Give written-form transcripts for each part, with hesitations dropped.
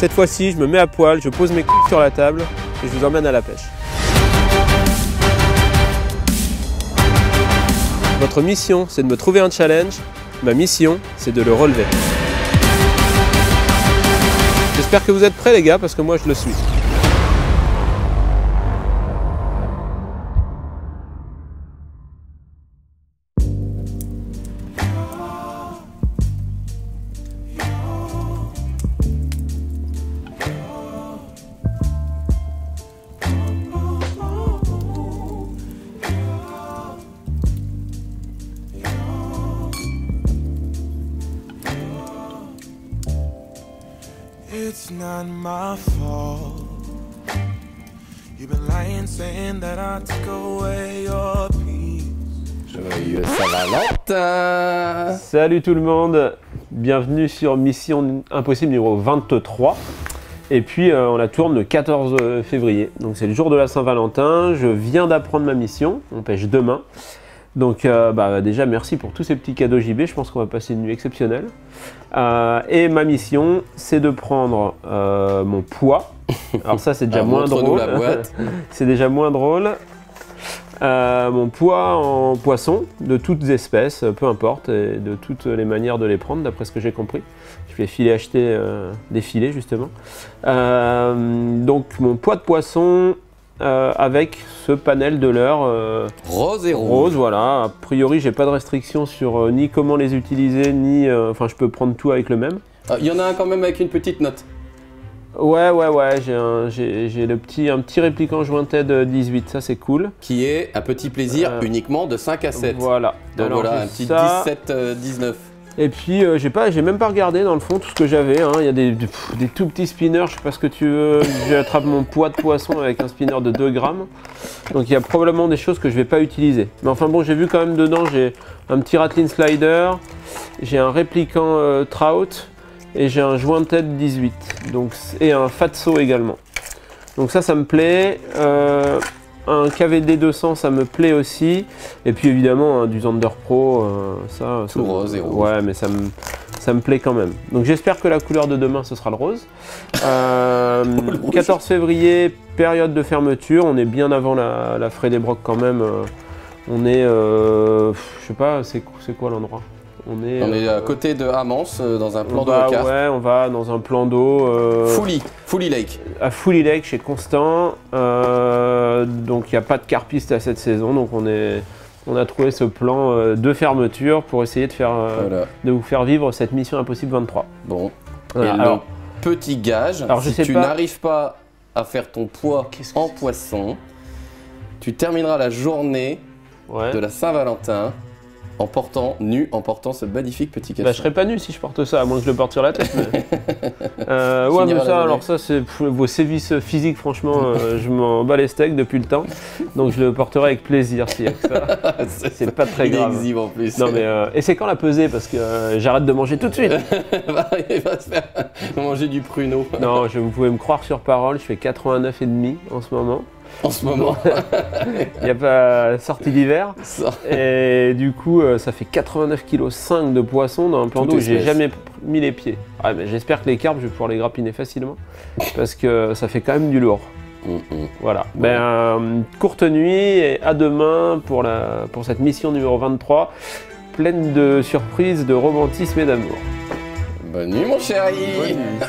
Cette fois-ci, je me mets à poil, je pose mes couilles sur la table et je vous emmène à la pêche. Votre mission, c'est de me trouver un challenge. Ma mission, c'est de le relever. J'espère que vous êtes prêts les gars, parce que moi je le suis. It's not my fault. You've been lying, saying that I took away your peace. Joyeux Saint-Valentin! Salut tout le monde, bienvenue sur Mission Impossible numéro 23. Et puis on la tourne le 14 février, donc c'est le jour de la Saint-Valentin. Je viens d'apprendre ma mission, on pêche demain. Donc déjà merci pour tous ces petits cadeaux JB, je pense qu'on va passer une nuit exceptionnelle. Et ma mission c'est de prendre mon poids. Alors ça c'est déjà moins drôle. C'est déjà moins drôle. Mon poids en poisson de toutes espèces, peu importe, et de toutes les manières de les prendre d'après ce que j'ai compris. Je vais acheter des filets justement. Donc mon poids de poisson. Avec ce panel de leurre rose et rouge. Voilà. A priori, j'ai pas de restriction sur ni comment les utiliser, ni. Enfin, je peux prendre tout avec le même. Il y en a un quand même avec une petite note. Ouais. J'ai un petit répliquant Jointed 18, ça c'est cool. Qui est un petit plaisir uniquement de 5 à 7. Voilà. Donc alors, voilà, un petit 17-19. Et puis j'ai même pas regardé dans le fond tout ce que j'avais. Hein. Il y a des tout petits spinners, je sais pas ce que tu veux. J'attrape mon poids de poisson avec un spinner de 2 grammes. Donc il y a probablement des choses que je vais pas utiliser. Mais enfin bon, j'ai vu quand même dedans, j'ai un petit Ratlin Slider, j'ai un répliquant Trout et j'ai un Jointed 18. Donc, et un Fatso également. Donc ça me plaît. Un KVD 200, ça me plaît aussi. Et puis évidemment, du Zander Pro, ça rose et rouge. Ouais, mais ça me plaît quand même. Donc j'espère que la couleur de demain, ce sera le rose. 14 février, période de fermeture. On est bien avant la Frais des Brocs quand même. On est, je sais pas, c'est quoi l'endroit? On est à côté de Hamance, dans un plan d'eau au quart. Ouais, on va dans un plan d'eau. Fully Lake. À Fully Lake chez Constant. Donc il n'y a pas de carpiste à cette saison. Donc on a trouvé ce plan de fermeture pour essayer de vous faire vivre cette mission impossible 23. Bon. Voilà. Et alors, petit gage, alors, si tu n'arrives pas à faire ton poids en poisson, tu termineras la journée de la Saint-Valentin en portant ce magnifique petit caleçon. Je serais pas nu si je porte ça, à moins que je le porte sur la tête. Mais... ouais, mais ça, alors ça, c'est vos sévices physiques, franchement, je m'en bats les steaks depuis le temps. Donc je le porterai avec plaisir, si ça. C'est pas très grave. Exhibe en plus. Non, mais et c'est quand la pesée? Parce que j'arrête de manger tout de suite. Il va se faire manger du pruneau. Non, vous pouvez me croire sur parole, je fais 89,5 en ce moment. En ce moment. Il n'y a pas sortie d'hiver. Et du coup, ça fait 89,5 kg de poisson dans un plan d'eau où j'ai jamais mis les pieds. Ouais, mais j'espère que les carpes, je vais pouvoir les grappiner facilement. Parce que ça fait quand même du lourd. Voilà. Courte nuit et à demain pour cette mission numéro 23. Pleine de surprises, de romantisme et d'amour. Bonne nuit mon chéri. Bonne nuit.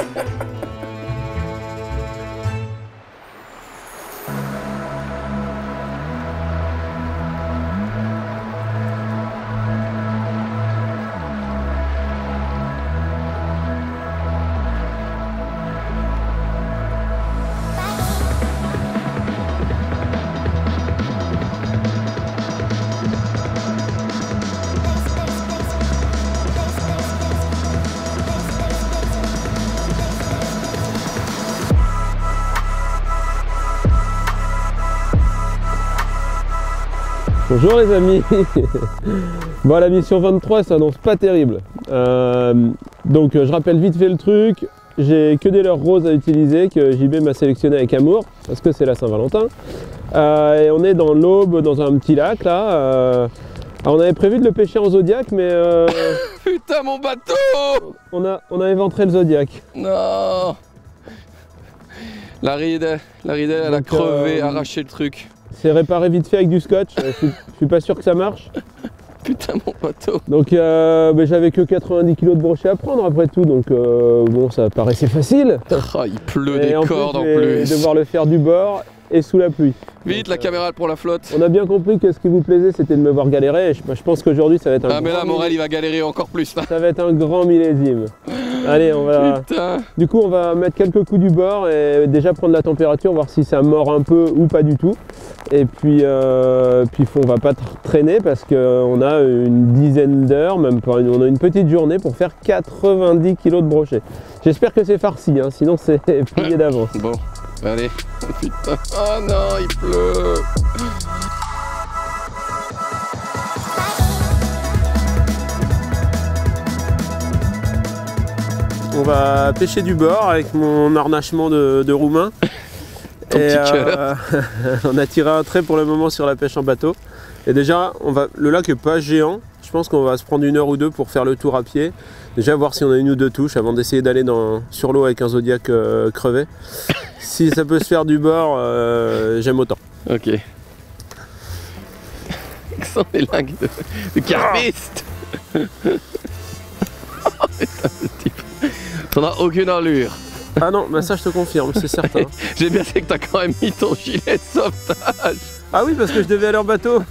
Bonjour les amis. Bon, la mission 23 s'annonce pas terrible. Donc je rappelle vite fait le truc. J'ai que des leurres roses à utiliser que JB m'a sélectionné avec amour parce que c'est la Saint-Valentin. Et on est dans l'Aube, dans un petit lac là. Alors, on avait prévu de le pêcher en Zodiac, mais putain mon bateau. on a éventré le Zodiac. Non. La ride, elle a crevé, arraché le truc. C'est réparé vite fait avec du scotch, je suis pas sûr que ça marche. Putain mon poteau. Donc j'avais que 90 kg de brochet à prendre après tout, donc bon ça paraissait facile. Oh, il pleut des cordes en plus. Je vais devoir le faire du bord et sous la pluie. Vite, la caméra pour la flotte. On a bien compris que ce qui vous plaisait c'était de me voir galérer et je pense qu'aujourd'hui ça va être un mais là Morel il va galérer encore plus là. Ça va être un grand millésime. Allez, on va. Putain. Du coup on va mettre quelques coups du bord et déjà prendre la température, voir si ça mord un peu ou pas du tout. Et puis, on va pas traîner parce qu'on a une dizaine d'heures, même pas, on a une petite journée pour faire 90 kg de brochet. J'espère que c'est farci, hein, sinon c'est plié d'avance. Bon, allez. Putain. Oh non, il pleut. On va pêcher du bord avec mon harnachement de roumain. Et on a tiré un trait pour le moment sur la pêche en bateau. Et déjà, le lac est pas géant. Je pense qu'on va se prendre 1 heure ou 2 pour faire le tour à pied. Déjà voir si on a 1 ou 2 touches avant d'essayer d'aller sur l'eau avec un Zodiac crevé. Si ça peut se faire du bord, j'aime autant. Ok. Ce sont des langues de carpiste. Oh putain, ce type. T'en as aucune allure. Ah non, bah ça je te confirme, c'est certain. J'ai bien fait que t'as quand même mis ton gilet de sauvetage. Ah oui, parce que je devais aller en bateau.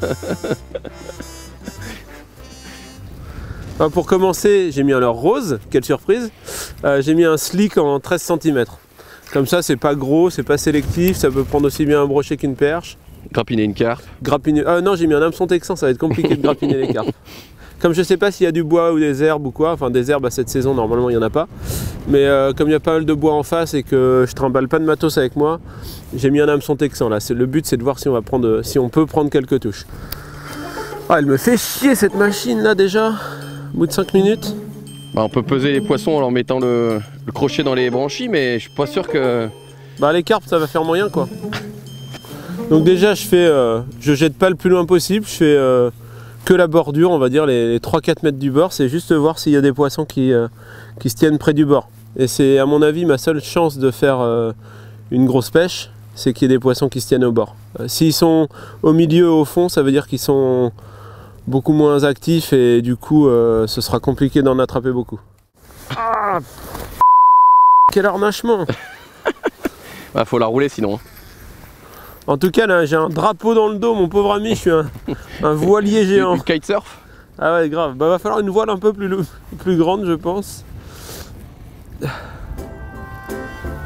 Pour commencer, j'ai mis un leurre rose, quelle surprise. J'ai mis un slick en 13 cm. Comme ça, c'est pas gros, c'est pas sélectif, ça peut prendre aussi bien un brochet qu'une perche. Grappiner une carpe. Non, j'ai mis un hameçon texan, ça va être compliqué de grappiner les carpes. Comme je sais pas s'il y a du bois ou des herbes ou quoi, enfin des herbes à cette saison normalement il n'y en a pas. Mais comme il y a pas mal de bois en face et que je trimballe pas de matos avec moi, j'ai mis un hameçon texan là. Le but c'est de voir si on peut prendre quelques touches. Ah, elle me fait chier cette machine là déjà, au bout de 5 minutes. Bah, on peut peser les poissons en leur mettant le crochet dans les branchies, mais je suis pas sûr que... Bah les carpes ça va faire moyen quoi. Donc déjà je jette pas le plus loin possible, je fais que la bordure, on va dire les 3-4 mètres du bord, c'est juste voir s'il y a des poissons qui se tiennent près du bord. Et c'est à mon avis ma seule chance de faire une grosse pêche, c'est qu'il y ait des poissons qui se tiennent au bord. S'ils sont au milieu, au fond, ça veut dire qu'ils sont beaucoup moins actifs et du coup ce sera compliqué d'en attraper beaucoup. Ah, quel harnachement. Bah faut la rouler sinon. En tout cas là j'ai un drapeau dans le dos mon pauvre ami, je suis un voilier géant. Du kitesurf. Ah ouais grave, bah va falloir une voile un peu plus grande je pense.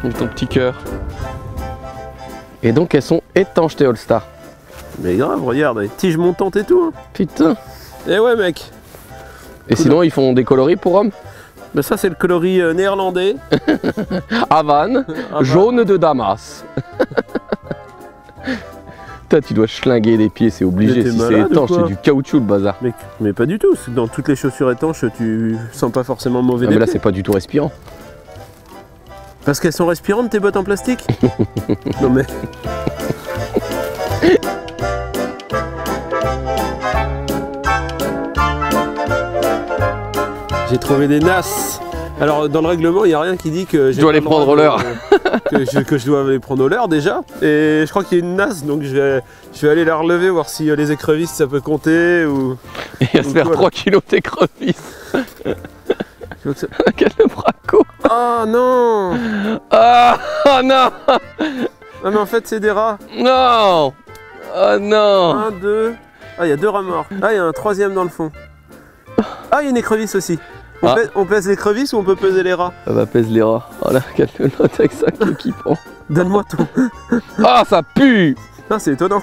Et ton petit cœur. Et donc elles sont étanches tes All-Star. Mais grave, regarde, avec tige montante et tout. Hein. Putain. Et ouais mec. Et sinon ils font des coloris pour hommes. Bah ça c'est le coloris néerlandais. Havane, jaune de Damas. Putain, tu dois schlinguer les pieds, c'est obligé. Si c'est étanche, c'est du caoutchouc le bazar. Mais pas du tout, dans toutes les chaussures étanches, tu sens pas forcément mauvais. Mais là c'est pas du tout respirant. Parce qu'elles sont respirantes tes bottes en plastique. Non mais... J'ai trouvé des nasses. Alors dans le règlement il n'y a rien qui dit que je dois les prendre au leurre. que je dois les prendre au leurre déjà. Et je crois qu'il y a une nasse donc je vais aller la relever voir si les écrevisses ça peut compter ou... Et à se faire 3 kilos d'écrevisses. Quel braco. Oh non. Oh non. Ah mais en fait c'est des rats. Non. Oh non. 1, 2... Ah il y a 2 rats morts. Ah il y a un 3e dans le fond. Ah il y a une écrevisse aussi. On pèse les crevisses ou on peut peser les rats? On va pèse les rats. Oh là, quelle note avec ça qui prend. Donne-moi ton... Ah, ça pue. Ah, c'est étonnant.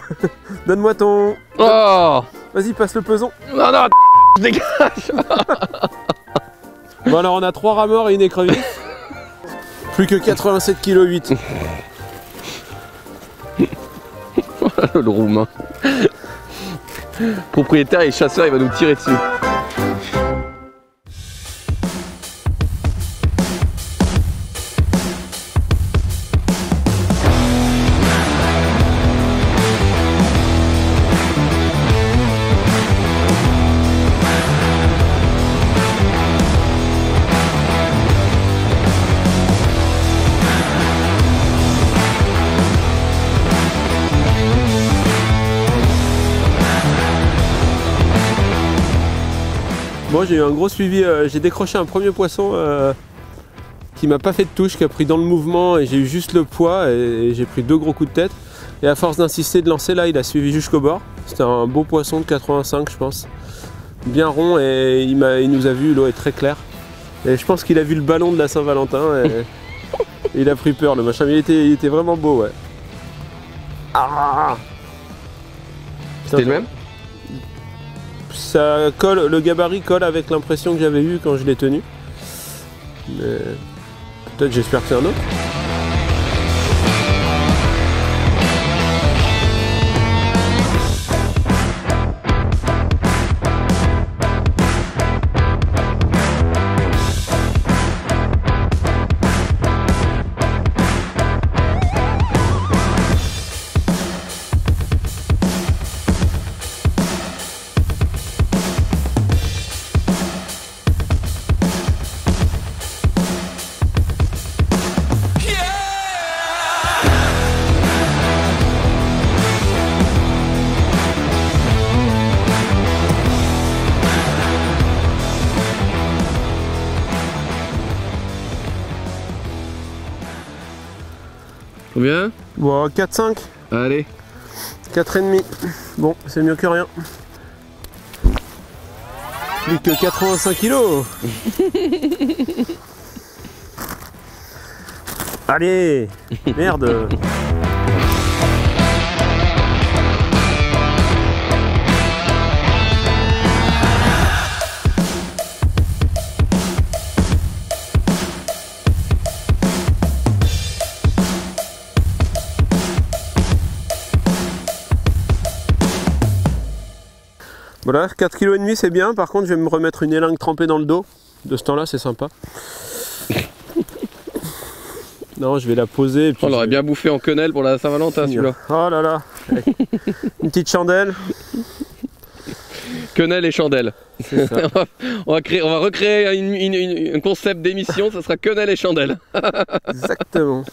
Donne-moi ton... Oh. Vas-y, passe le peson. Non, non, dégage. Bon alors, on a 3 rats morts et une écrevisse. Plus que 87,8 kg. Le roumain. Propriétaire et chasseur, il va nous tirer dessus. Bon, j'ai eu un gros suivi, j'ai décroché un premier poisson qui m'a pas fait de touche, qui a pris dans le mouvement et j'ai eu juste le poids et j'ai pris 2 gros coups de tête. Et à force d'insister, de lancer là, il a suivi jusqu'au bord. C'était un beau poisson de 85 je pense. Bien rond et il nous a vu, l'eau est très claire. Et je pense qu'il a vu le ballon de la Saint-Valentin et il a pris peur le machin. Mais il était vraiment beau, ouais. Ah, c'était le même? Ça colle, le gabarit colle avec l'impression que j'avais eue quand je l'ai tenu. Mais peut-être, j'espère que c'est un autre. Combien? Bon, 4-5. Allez. 4,5. Bon, c'est mieux que rien. Plus que 85 kilos. Allez, merde. Voilà, 4,5 kg c'est bien, par contre je vais me remettre une élingue trempée dans le dos. De ce temps-là, c'est sympa. Non, je vais la poser. Et puis on l'aurait bien bouffé en quenelle pour la Saint-Valentin celui-là. Oh là là. Une petite chandelle. Quenelle et chandelle. C'est ça. on va recréer un concept d'émission, ça sera quenelle et chandelle. Exactement.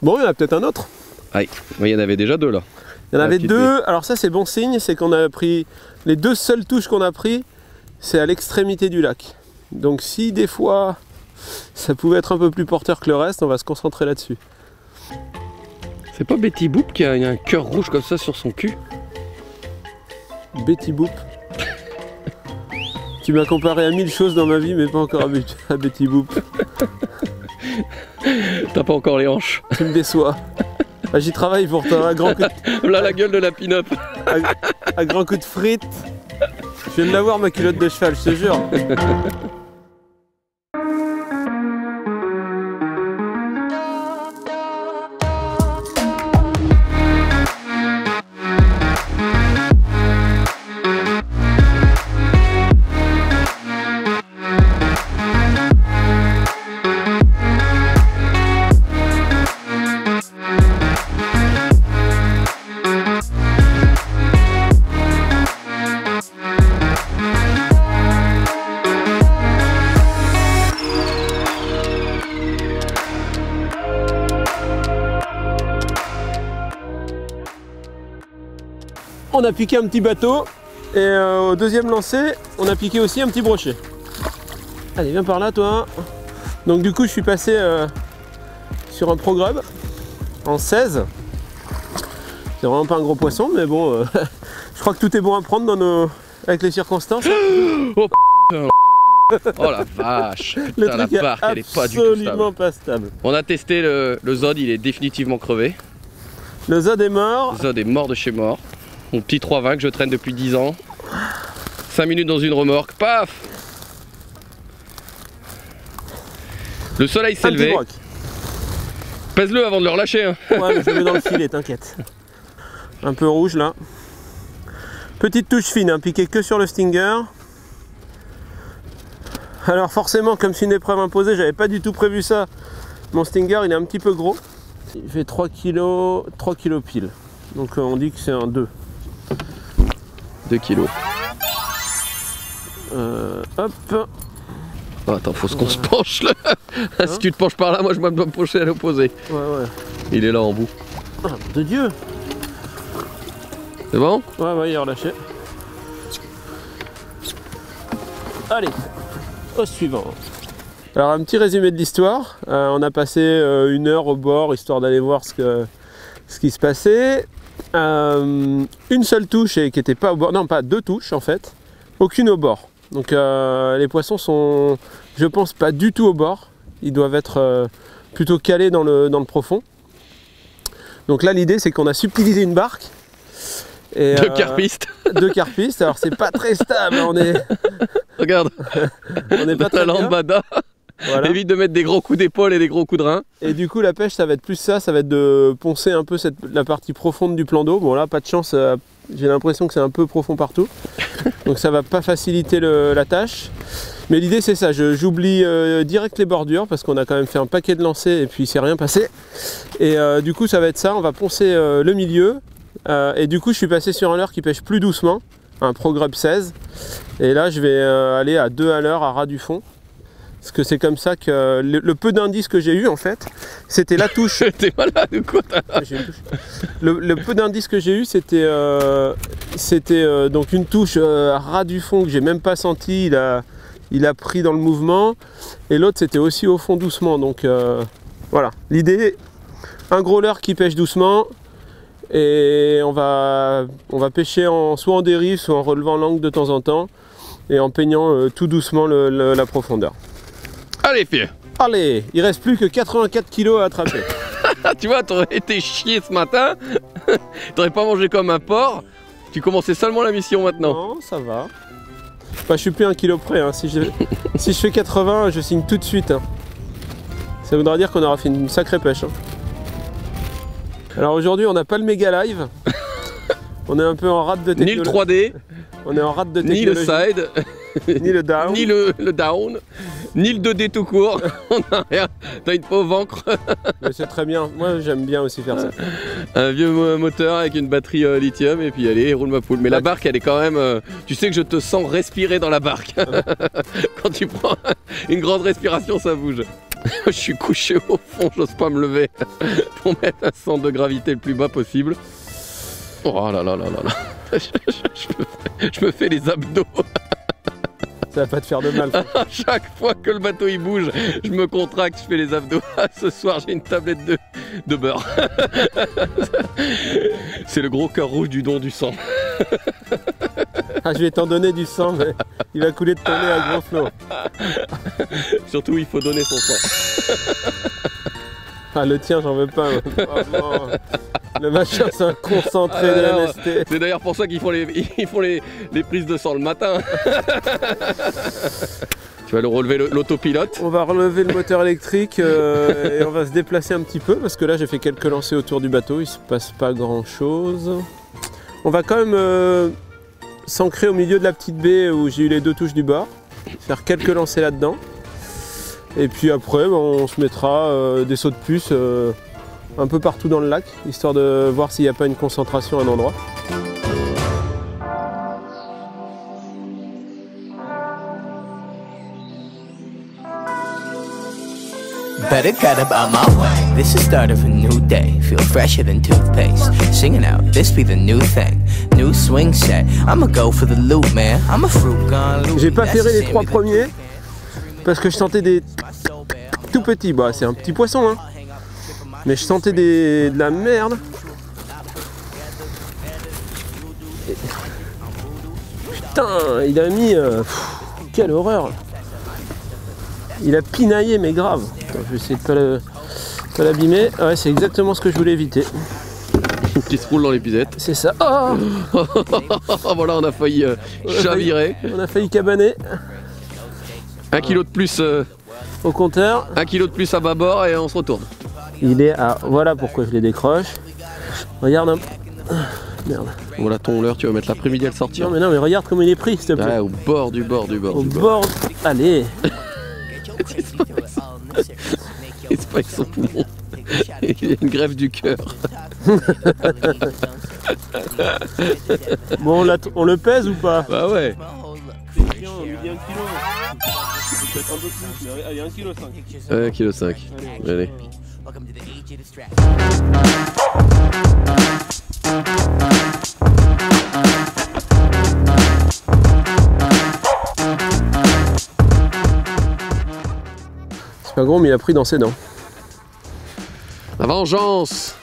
Bon, il y en a peut-être un autre. Aïe, il y en avait déjà 2 là. Il y en avait 2, alors ça c'est bon signe, c'est qu'on a pris, les 2 seules touches qu'on a pris, c'est à l'extrémité du lac. Donc si des fois ça pouvait être un peu plus porteur que le reste, on va se concentrer là-dessus. C'est pas Betty Boop qui a un cœur rouge comme ça sur son cul? Betty Boop. Tu m'as comparé à 1000 choses dans ma vie, mais pas encore à Betty Boop. T'as pas encore les hanches. Tu me déçois. Ah, j'y travaille pourtant, à grand coup de... Là la gueule de la pin-up. À grand coup de frites. Je viens de l'avoir ma culotte de cheval, je te jure. On a piqué un petit bateau et au deuxième lancer, on a piqué aussi un petit brochet. Allez, viens par là toi. Donc du coup, je suis passé sur un Pro Grub en 16. C'est vraiment pas un gros poisson, mais bon, je crois que tout est bon à prendre avec les circonstances. Oh la vache, putain, la barque elle est pas du tout absolument pas stable. On a testé le Zod, il est définitivement crevé. Le Zod est mort. Le Zod est mort de chez mort. Mon petit 320 que je traîne depuis 10 ans. 5 minutes dans une remorque, paf. Le soleil s'est levé. Pèse-le avant de le relâcher. Hein. Ouais, mais je le mets dans le filet, t'inquiète. Un peu rouge là. Petite touche fine, hein, piqué que sur le Stinger. Alors forcément, comme c'est une épreuve imposée, j'avais pas du tout prévu ça. Mon Stinger, il est un petit peu gros. Il fait 3 kg pile. Donc on dit que c'est un 2. 2 kilos. Hop. Oh, attends, faut qu'on se penche là. Hein? Si tu te penches par là, moi je dois me pencher à l'opposé. Ouais, ouais. Il est là en bout. Oh, de Dieu. C'est bon? Ouais, ouais, il est relâché. Allez, au suivant. Alors un petit résumé de l'histoire. On a passé 1 heure au bord histoire d'aller voir ce qui se passait. Une seule touche et qui n'était pas au bord, non pas 2 touches en fait, aucune au bord. Donc les poissons sont, je pense, pas du tout au bord. Ils doivent être plutôt calés dans le profond. Donc là l'idée c'est qu'on a subtilisé une barque. Et, 2 carpistes. 2 carpistes, alors c'est pas très stable, on est... Regarde, on est pas très la bien. lambada. Voilà. Évite de mettre des gros coups d'épaule et des gros coups de rein. Et du coup la pêche ça va être plus ça va être de poncer un peu la partie profonde du plan d'eau. Bon là pas de chance, j'ai l'impression que c'est un peu profond partout. Donc ça va pas faciliter la tâche. Mais l'idée c'est ça, j'oublie direct les bordures parce qu'on a quand même fait un paquet de lancers et puis il s'est rien passé. Et du coup ça va être ça, on va poncer le milieu. Et du coup je suis passé sur un leurre qui pêche plus doucement, un ProGrub 16. Et là je vais aller à 2 à l'heure à ras du fond. Parce que c'est comme ça que le peu d'indices que j'ai eu en fait, c'était la touche. T'es malade ou quoi? J'ai une touche. Le peu d'indices que j'ai eu, c'était donc une touche à ras du fond que j'ai même pas senti. Il a pris dans le mouvement. Et l'autre c'était aussi au fond doucement. Donc voilà. L'idée, un gros leurre qui pêche doucement. Et on va pêcher soit en dérive, soit en relevant l'angle de temps en temps. Et en peignant tout doucement la profondeur. Allez, fille. Allez, il reste plus que 84 kg à attraper. Tu vois, t'aurais été chié ce matin. T'aurais pas mangé comme un porc. Tu commençais seulement la mission maintenant. Non, ça va. Bah, je suis plus 1 kg près. Hein. Si je fais 80, je signe tout de suite. Hein. Ça voudra dire qu'on aura fait une sacrée pêche. Hein. Alors aujourd'hui, on n'a pas le méga live. On est un peu en rate de technologie. Ni le 3D. On est en rate de technologie. Ni le side. Ni le down. Ni le down. Ni le 2D tout court. On n'a rien. T'as une pauvre encre. Mais c'est très bien. Moi, j'aime bien aussi faire ça. Un vieux moteur avec une batterie lithium et puis allez, roule ma poule. Mais la barque, elle est quand même... tu sais que je te sens respirer dans la barque. Quand tu prends une grande respiration, ça bouge. Je suis couché au fond, j'ose pas me lever pour mettre un centre de gravité le plus bas possible. Oh là là là là là. Je me fais les abdos. Ça va pas te faire de mal. À chaque fois que le bateau il bouge, je me contracte, je fais les abdos. Ce soir, j'ai une tablette de beurre. C'est le gros cœur rouge du don du sang. Ah, je vais t'en donner du sang, mais il va couler de ton nez à gros flot. Surtout, il faut donner son sang. Ah, le tien, j'en veux pas. Oh, non. Le machin, c'est un concentré de MST. C'est d'ailleurs pour ça qu'ils font les prises de sang le matin. Tu vas le relever l'autopilote. On va relever le moteur électrique et on va se déplacer un petit peu parce que là, j'ai fait quelques lancers autour du bateau. Il se passe pas grand chose. On va quand même s'ancrer au milieu de la petite baie où j'ai eu les 2 touches du bord. Faire quelques lancers là-dedans. Et puis après, on se mettra des sauts de puce un peu partout dans le lac, histoire de voir s'il n'y a pas une concentration à un endroit. Better get about my way. This is the start of a new day. Feel fresher than toothpaste. Singing out, this be the new thing. New swing set. I'ma go for the loot, man. I'm a fruit gun. J'ai pas ferré les 3 premiers parce que je sentais des tout petits. Bah, c'est un petit poisson, hein. Mais je sentais de la merde. Putain, il a mis... quelle horreur. Il a pinaillé, mais grave. Attends, je vais essayer de pas l'abîmer. Ouais, c'est exactement ce que je voulais éviter. Qui se roule dans l'épisode. C'est ça. Oh voilà, on a failli chavirer. On a failli cabaner. 1 kilo de plus au compteur. 1 kilo de plus à bâbord et on se retourne. Il est à... Voilà pourquoi je les décroche. Regarde un... Merde. Voilà ton leurre, tu vas mettre l'après-midi à le sortir. Non mais regarde comment il est pris, s'il te plaît. Ouais, au bord du bord. Au bord. Allez. Il se passe son poumon. Il y a une grève du cœur. Bon, on le pèse ou pas? Bah ouais. C'est bien, on lui dit 1 kilo. Peut-être un peu plus, mais allez, 1,5 kg. 1,5 kg. Allez. C'est pas gros, mais il a pris dans ses dents. La vengeance.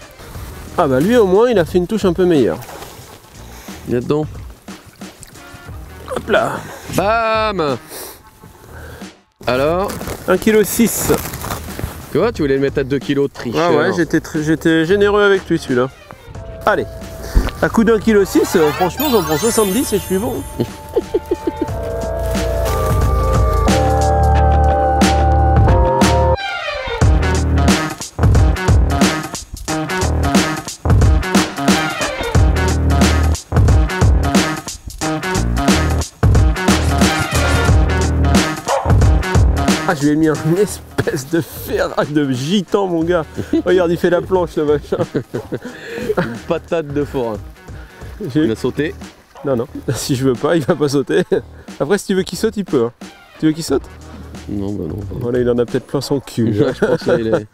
Ah bah lui au moins il a fait une touche un peu meilleure. Viens dedans. Hop là. Bam. Alors, 1,6 kg. tu vois, tu voulais le mettre à 2 kg de tricheur. Ah ouais, j'étais généreux avec lui celui-là. Allez, à coup d'1,6 kg, franchement j'en prends 70 et je suis bon. Ah, je lui ai mis une espèce de ferraille de gitan, mon gars. Regarde, il fait la planche, le machin. Une patate de forain. J'ai- Il a sauté. Non, non, si je veux pas, il va pas sauter. Après, si tu veux qu'il saute, il peut. Hein. Tu veux qu'il saute? Non, bah non. Voilà, il en a peut-être plein son cul. Ouais, je pense là, il est...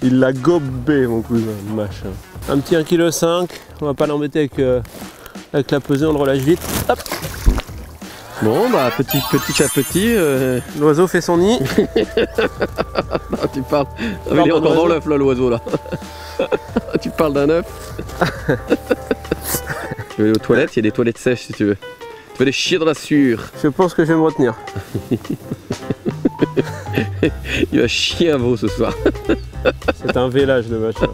Il l'a gobé, mon cousin, machin. Un petit 1,5 kg, on va pas l'embêter avec la pesée, on le relâche vite. Hop, Bon, bah, petit à petit. l'oiseau fait son nid. Ah, tu parles. Ah, mais Parle il est d'un encore dans oiseau. l'œuf, là, l'oiseau, là. Tu parles d'un œuf. Tu veux aller aux toilettes? Il y a des toilettes sèches, si tu veux. Tu veux aller chier dans la sûre. Je pense que je vais me retenir. Il va chier un veau ce soir. C'est un vélage de machin.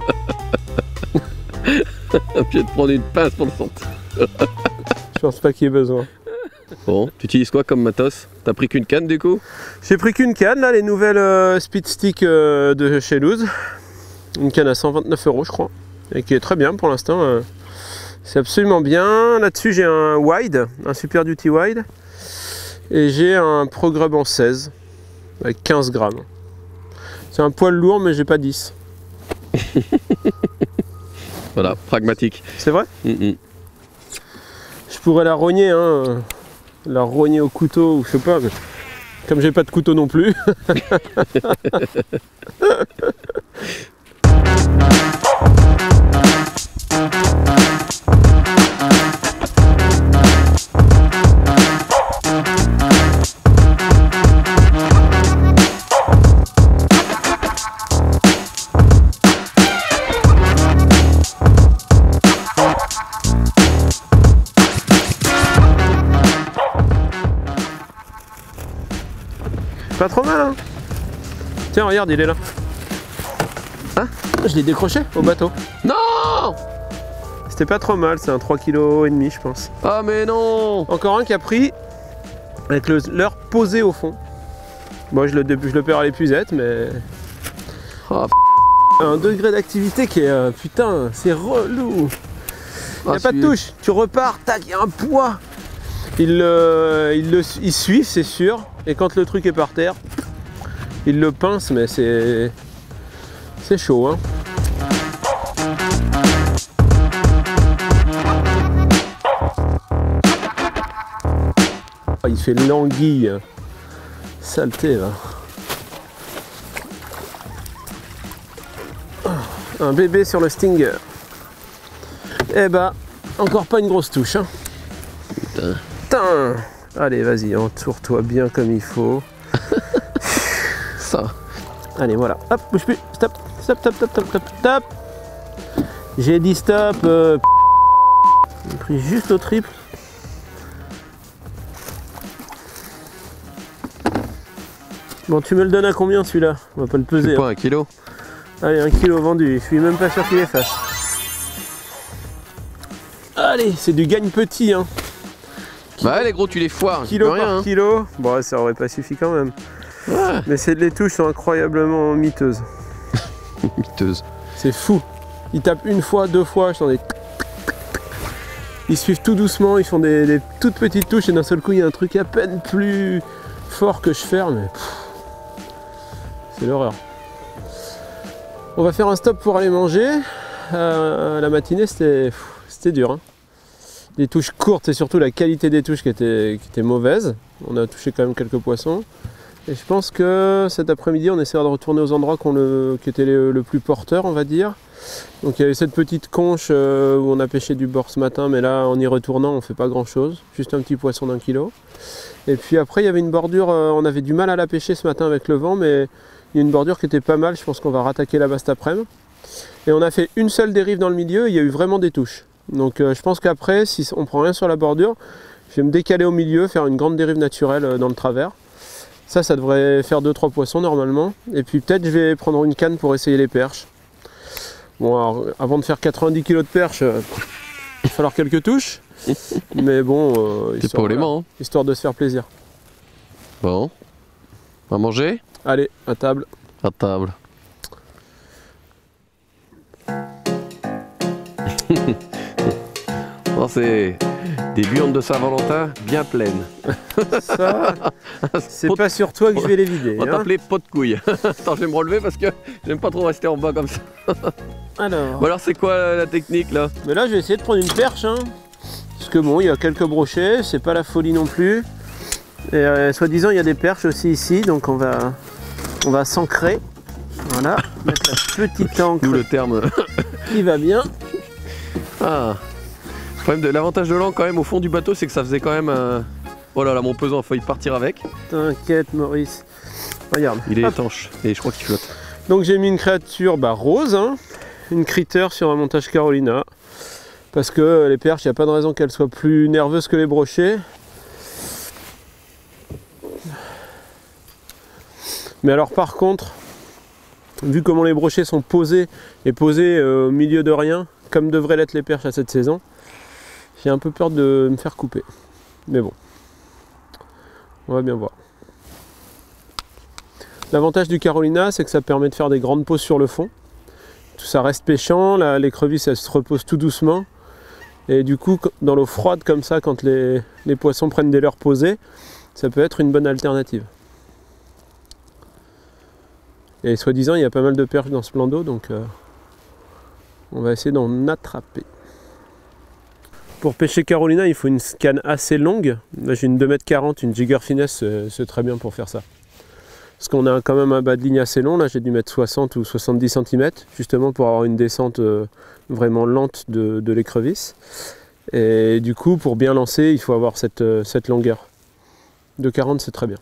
Je vais te prendre une pince pour le sortir. Je pense pas qu'il y ait besoin. Bon, tu utilises quoi comme matos? T'as pris qu'une canne du coup? J'ai pris qu'une canne, là, les nouvelles Speed Stick de chez Loose. Une canne à 129 € je crois. Et qui est très bien pour l'instant. C'est absolument bien. Là-dessus j'ai un wide, un Super Duty wide. Et j'ai un Pro Grub en 16. Avec 15 grammes. C'est un poil lourd mais j'ai pas 10. Voilà, pragmatique. C'est vrai? Mm-mm. Je pourrais la rogner, hein. La rogner au couteau ou je sais pas. Mais comme j'ai pas de couteau non plus. Pas trop mal, hein. Tiens, regarde, il est là. Hein? Je l'ai décroché au bateau. Non! C'était pas trop mal, c'est un 3,5 kg, je pense. Ah mais non! Encore un qui a pris avec le leurre posé au fond. Bon, je le perds à l'épuisette, mais Ah, un degré d'activité qui est putain, c'est relou. Il n'y a pas de touche, tu repars, tac, il y a un poids. Il suit, c'est sûr. Et quand le truc est par terre, il le pince, mais c'est chaud, hein. Oh, il fait l'anguille. Saleté, là. Un bébé sur le Stinger. Eh bah, encore pas une grosse touche, hein. putain. Putain. Allez, vas-y, entoure-toi bien comme il faut. Ça. Allez, voilà. Hop, bouge plus. Stop, stop, stop, stop, stop, stop, stop. J'ai dit stop. J'ai pris juste au triple. Bon, tu me le donnes à combien celui-là? On va pas le peser. C'est Hein. pas 1 kilo. Allez, 1 kg vendu. Je suis même pas sûr qu'il efface. Allez, c'est du gagne petit, hein. Bah les gros, tu les foires. Kilo tu peux par rien, hein. kilo. Bon, ça aurait pas suffi quand même. Ouais. Mais les touches sont incroyablement miteuses. Miteuse. C'est fou. Ils tapent une fois, deux fois, je t'en ai... Ils suivent tout doucement, ils font des toutes petites touches et d'un seul coup il y a un truc à peine plus fort que je ferme. Mais... c'est l'horreur. On va faire un stop pour aller manger. La matinée c'était dur. Hein. Des touches courtes et surtout la qualité des touches qui était mauvaise. On a touché quand même quelques poissons. Et je pense que cet après-midi, on essaiera de retourner aux endroits qui étaient le plus porteurs, on va dire. Donc il y avait cette petite conche où on a pêché du bord ce matin, mais là, en y retournant, on fait pas grand-chose. Juste un petit poisson d'1 kilo. Et puis après, il y avait une bordure, on avait du mal à la pêcher ce matin avec le vent, mais Il y a une bordure qui était pas mal, je pense qu'on va rattaquer là-bas cet après-midi. Et on a fait une seule dérive dans le milieu, il y a eu vraiment des touches. Donc je pense qu'après, si on prend rien sur la bordure, je vais me décaler au milieu, faire une grande dérive naturelle dans le travers. Ça devrait faire 2-3 poissons normalement. Et puis peut-être je vais prendre une canne pour essayer les perches. Bon, alors, avant de faire 90 kg de perches, il va falloir quelques touches. Mais bon, histoire de se faire plaisir. Bon, on va manger? Allez, à table. À table. Bon, c'est des buandes de Saint-Valentin bien pleines. Ça, c'est pas sur toi que je vais les vider. On va t'appeler pot de couille. Attends, je vais me relever parce que j'aime pas trop rester en bas comme ça. Alors, bon, alors c'est quoi la technique là? Mais là, je vais essayer de prendre une perche. Hein, parce que bon, il y a quelques brochets, c'est pas la folie non plus. Et soi-disant, il y a des perches aussi ici, donc on va s'ancrer. Voilà, mettre la petite encre. D'où le terme. Qui va bien. Ah. L'avantage de l'encre quand même au fond du bateau, c'est que ça faisait quand même un... Oh là là, mon pesant a failli partir avec. T'inquiète Maurice. Regarde. Il est étanche et je crois qu'il flotte. Donc j'ai mis une créature rose, hein, une critter sur un montage Carolina. Parce que les perches, il n'y a pas de raison qu'elles soient plus nerveuses que les brochets. Mais alors par contre, vu comment les brochets sont posés et posés au milieu de rien, comme devraient l'être les perches à cette saison, j'ai un peu peur de me faire couper. Mais bon, on va bien voir. L'avantage du Carolina, c'est que ça permet de faire des grandes pauses sur le fond. Tout ça reste pêchant, l'écrevisse elle se repose tout doucement. Et du coup, dans l'eau froide comme ça, quand les poissons prennent des leurres posées, ça peut être une bonne alternative. Et soi-disant, il y a pas mal de perches dans ce plan d'eau, donc on va essayer d'en attraper. Pour pêcher Carolina, il faut une canne assez longue. Là, j'ai une 2,40 m, une Jigger Finesse, c'est très bien pour faire ça. Parce qu'on a quand même un bas de ligne assez long, là j'ai dû mettre 60 ou 70 cm, justement pour avoir une descente vraiment lente de l'écrevisse. Et du coup, pour bien lancer, il faut avoir cette longueur. 2,40 c'est très bien.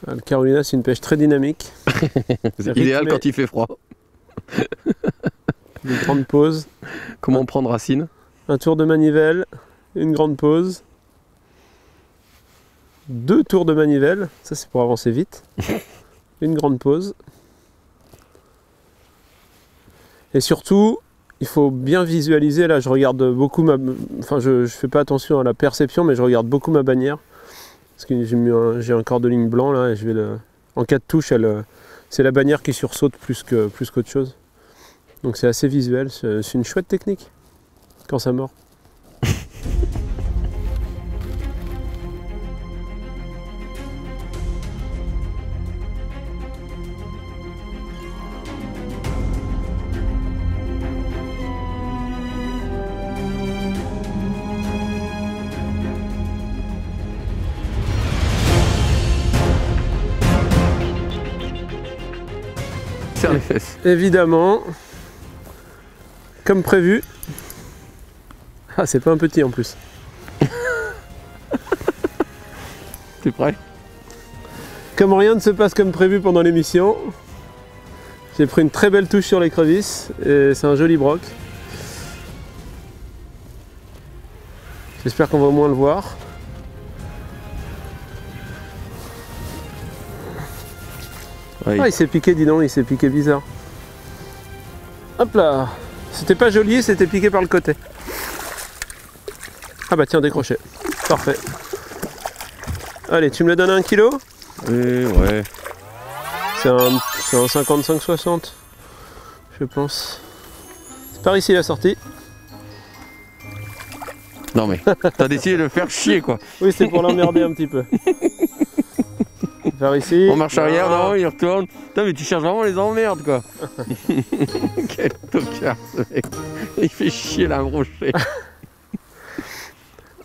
Le Carolina, c'est une pêche très dynamique. C'est idéal quand il fait froid. Une grande pause. Comment prendre racine? Un tour de manivelle, une grande pause. 2 tours de manivelle, ça c'est pour avancer vite. Une grande pause. Et surtout, il faut bien visualiser. Là, je regarde beaucoup Enfin, je fais pas attention à la perception, mais je regarde beaucoup ma bannière. Parce que j'ai un corps de ligne blanc là, et je vais en cas de touche, c'est la bannière qui sursaute plus qu'autre chose. Donc c'est assez visuel, c'est une chouette technique quand ça mord. Serre les fesses. Évidemment, comme prévu. Ah, c'est pas un petit en plus. T'es prêt? Comme rien ne se passe comme prévu pendant l'émission, j'ai pris une très belle touche sur l'écrevisse et c'est un joli broc. J'espère qu'on va au moins le voir. Oui. Ah, il s'est piqué, dis donc, il s'est piqué bizarre. Hop là! C'était pas joli, c'était piqué par le côté. Ah bah tiens, décroché. Parfait. Allez, tu me le donnes à 1 kg? Ouais. C'est un 55-60, je pense. C'est par ici la sortie. Non mais, t'as décidé de le faire chier quoi. Oui, c'est pour l'emmerder un petit peu. Par ici. On marche arrière, non, il retourne. Putain, mais tu cherches vraiment les emmerdes quoi. Quel tocard ce mec. Il fait chier la brochée.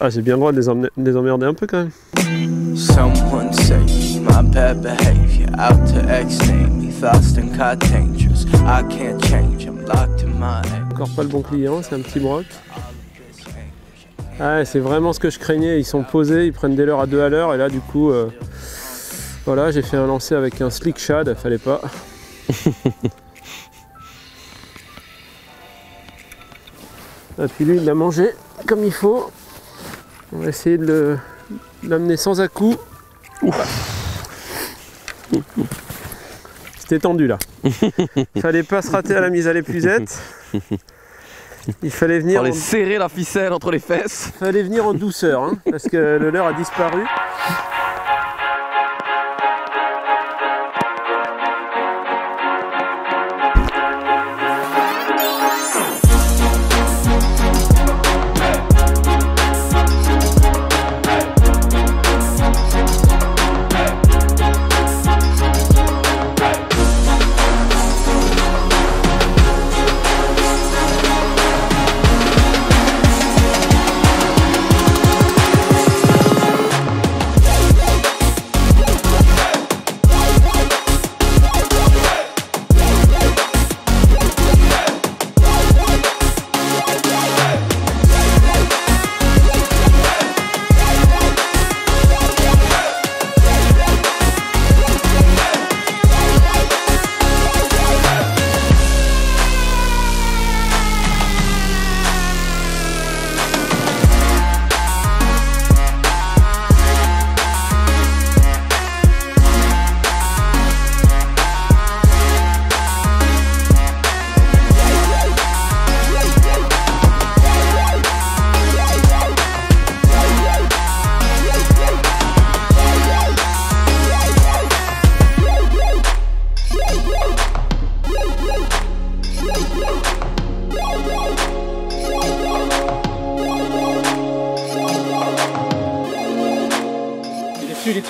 Ah, j'ai bien le droit de les emmerder un peu quand même. Someone say my bad behavior out to extend me thoughts and got dangerous. I can't change, I'm locked in my head. Encore pas le bon client, c'est un petit broc. Ah, c'est vraiment ce que je craignais. Ils sont posés, ils prennent des leurres à 2 à l'heure et là du coup Voilà, j'ai fait un lancer avec un slick shad, fallait pas. Et puis lui, il l'a mangé comme il faut. On va essayer de l'amener sans à-coup. C'était tendu là. Fallait pas se rater à la mise à l'épuisette. Il fallait venir. Fallait serrer la ficelle entre les fesses. Fallait venir en douceur, hein, parce que le leurre a disparu.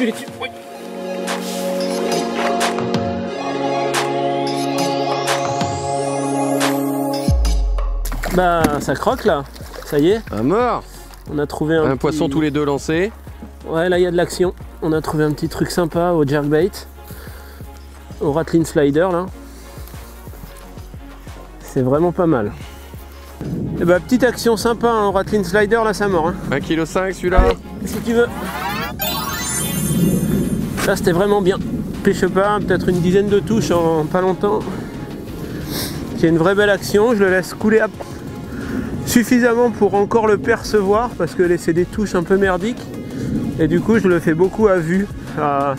Il est dessus, oui. Bah ça croque là, ça y est. À mort. On a trouvé un poisson tous les deux lancés. Ouais, là il y a de l'action. On a trouvé un petit truc sympa au jerkbait, au Rattling Slider là. C'est vraiment pas mal. Et bah petite action sympa hein, au Rattling Slider là, ça mord. Hein. 1,5 kg celui-là. Allez, si tu veux. Là c'était vraiment bien. Pêche pas, peut-être une dizaine de touches en pas longtemps. C'est une vraie belle action, je le laisse couler suffisamment pour encore le percevoir parce que c'est des touches un peu merdiques. Et du coup je le fais beaucoup à vue, à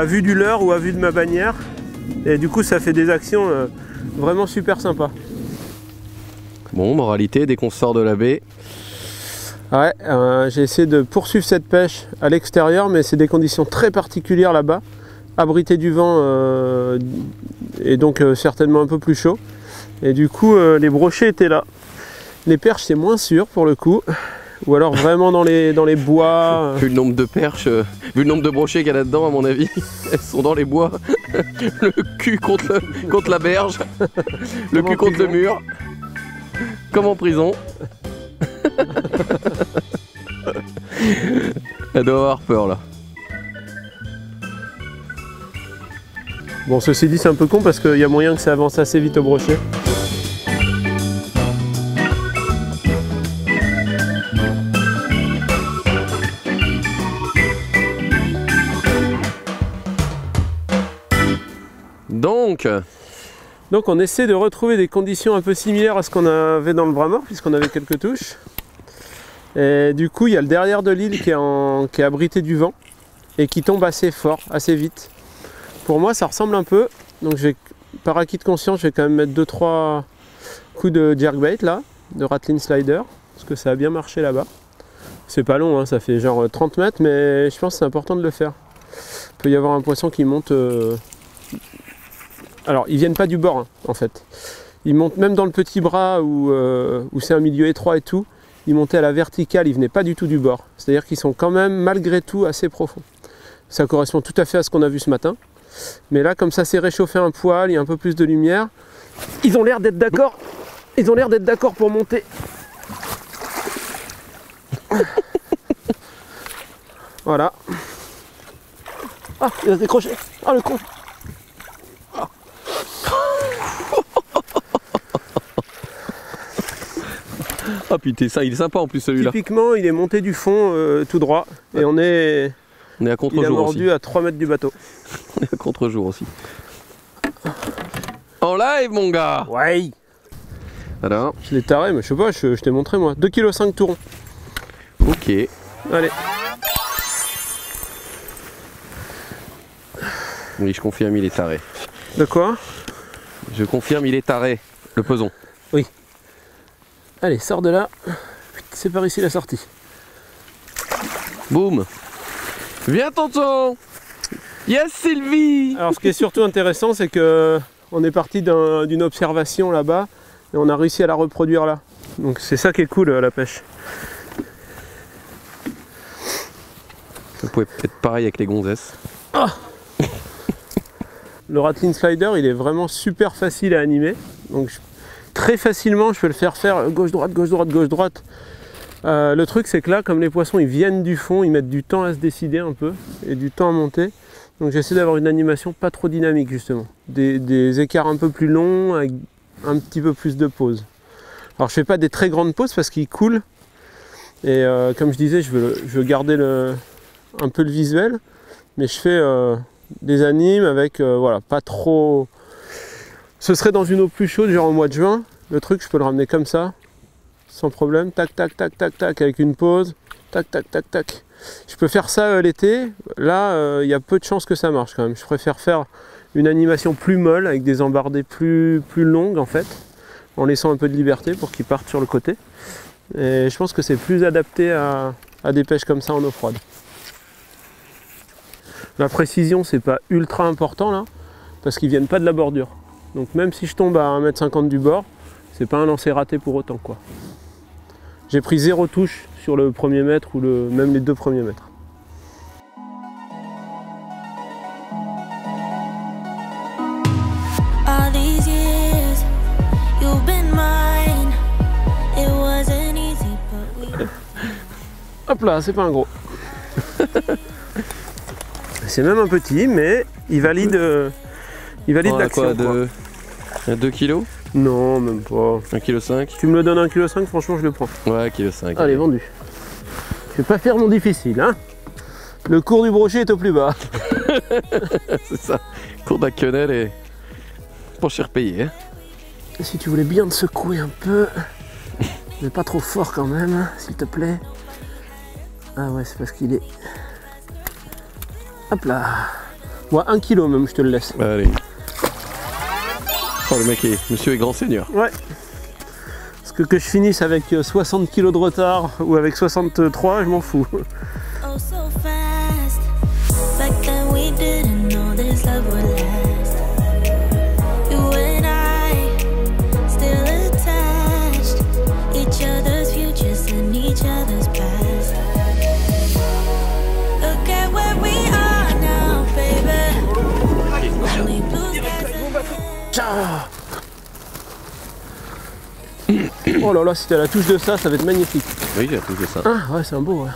vue du leurre ou à vue de ma bannière. Et du coup ça fait des actions vraiment super sympas. Bon, moralité, dès qu'on sort de la baie. Ouais, j'ai essayé de poursuivre cette pêche à l'extérieur, mais c'est des conditions très particulières là-bas, abrité du vent et donc certainement un peu plus chaud. Et du coup, les brochets étaient là. Les perches, c'est moins sûr pour le coup, ou alors vraiment dans les bois. Vu le nombre de perches, vu le nombre de brochets qu'il y a là-dedans, à mon avis, elles sont dans les bois. Le cul contre la berge, le cul contre le mur, comme en prison. Elle doit avoir peur là. Bon, ceci dit, c'est un peu con parce qu'il y a moyen que ça avance assez vite au brochet. Donc on essaie de retrouver des conditions un peu similaires à ce qu'on avait dans le bras mort, puisqu'on avait quelques touches. Et du coup, il y a le derrière de l'île qui est abrité du vent et qui tombe assez fort, assez vite. Pour moi, ça ressemble un peu. Donc, par acquis de conscience, je vais quand même mettre 2-3 coups de jerkbait là, de Rattling Slider, parce que ça a bien marché là-bas. C'est pas long, hein, ça fait genre 30 mètres, mais je pense que c'est important de le faire. Il peut y avoir un poisson qui monte. Alors, ils viennent pas du bord, hein, en fait. Ils montent même dans le petit bras où c'est un milieu étroit et tout. Ils montaient à la verticale, ils venaient pas du tout du bord. C'est-à-dire qu'ils sont quand même, malgré tout, assez profonds. Ça correspond tout à fait à ce qu'on a vu ce matin. Mais là, comme ça s'est réchauffé un poil, il y a un peu plus de lumière. Ils ont l'air d'être d'accord. Ils ont l'air d'être d'accord pour monter. Voilà. Ah, il a décroché. Ah, le con. Ah putain, ça il est sympa en plus celui-là. Typiquement, il est monté du fond tout droit. Et on est On est à Il a contre-jour mordu aussi. à 3 mètres du bateau. On est à contre-jour aussi. En live, mon gars. Ouais. Alors, Je l'ai taré, mais je sais pas, je t'ai montré moi. 2,5 kg tourons. ok. Allez. Oui, je confirme, il est taré. De quoi? Je confirme, il est taré. Le peson. Allez, sors de là. C'est par ici la sortie. Boum. Viens, tonton. Yes, Sylvie. Alors ce qui est surtout intéressant, c'est que on est parti d'une observation là-bas et on a réussi à la reproduire là. Donc c'est ça qui est cool la pêche. Ça pouvait être pareil avec les gonzesses. Le Rattling Slider, il est vraiment super facile à animer. Donc très facilement, je peux le faire gauche-droite, gauche-droite, gauche-droite. Le truc, c'est que là, comme les poissons, ils viennent du fond, ils mettent du temps à se décider un peu et du temps à monter. Donc j'essaie d'avoir une animation pas trop dynamique justement. Des écarts un peu plus longs avec un petit peu plus de pause. Alors je fais pas des très grandes pauses parce qu'ils coulent. Et comme je disais, je veux garder un peu le visuel. Mais je fais des animes avec, voilà, pas trop... Ce serait dans une eau plus chaude, genre au mois de juin. Le truc, je peux le ramener comme ça, sans problème. Tac, tac, tac, tac, tac, avec une pause. Tac, tac, tac, tac. Je peux faire ça l'été. Là, il y a peu de chances que ça marche quand même. Je préfère faire une animation plus molle, avec des embardées plus longues en fait, en laissant un peu de liberté pour qu'ils partent sur le côté. Et je pense que c'est plus adapté à des pêches comme ça en eau froide. La précision, c'est pas ultra important là, parce qu'ils viennent pas de la bordure. Donc même si je tombe à 1,50 m du bord, c'est pas un lancer raté pour autant quoi. J'ai pris 0 touche sur le premier mètre ou même les 2 premiers mètres. All these years, you've been mine. It wasn't easy, but we... Hop là, c'est pas un gros. C'est même un petit, mais il valide l'action. De 2 kg. Non, même pas. 1,5 kg. Tu me le donnes 1,5 kg, franchement, je le prends. Ouais, 1,5 kg. Allez, vendu. Je vais pas faire mon difficile, hein. Le cours du brochet est au plus bas. C'est ça. Cours d'un quenelle et pour cher payé. Hein. Si tu voulais bien te secouer un peu, mais pas trop fort quand même, s'il te plaît. Ah ouais, c'est parce qu'il est... Hop là. Ouais, 1 kg même, je te le laisse. Allez. Oh, le mec monsieur est grand seigneur. Ouais. Parce que je finisse avec 60 kg de retard ou avec 63, je m'en fous. Oh, so fast. Back then we didn't know this love would last. You and I, still attached. Each other's futures and each other's past. Look at where we are now, baby. Only blue skies and... Oh là là, si t'as la touche de ça, ça va être magnifique. Oui, j'ai appris ça. Ah ouais, c'est un beau, ouais.